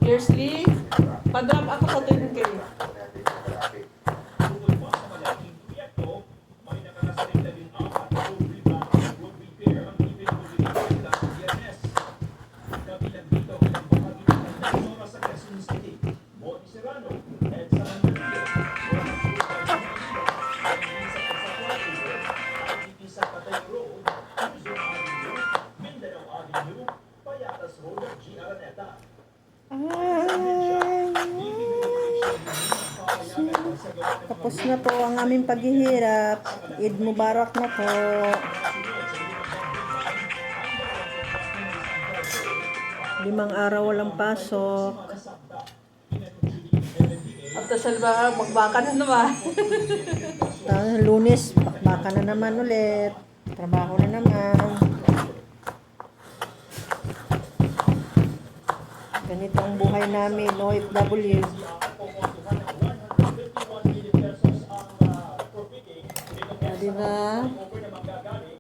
Fiercely, pa-drop ako sa 10K. Tapos na po ang aming paghihirap. Eid Mubarak na po. Limang araw walang pasok. At salba, magbaka na naman. Lunes, bakbaka na naman ulit. Trabaho na naman. Ganito ang buhay namin, OFW. Diba?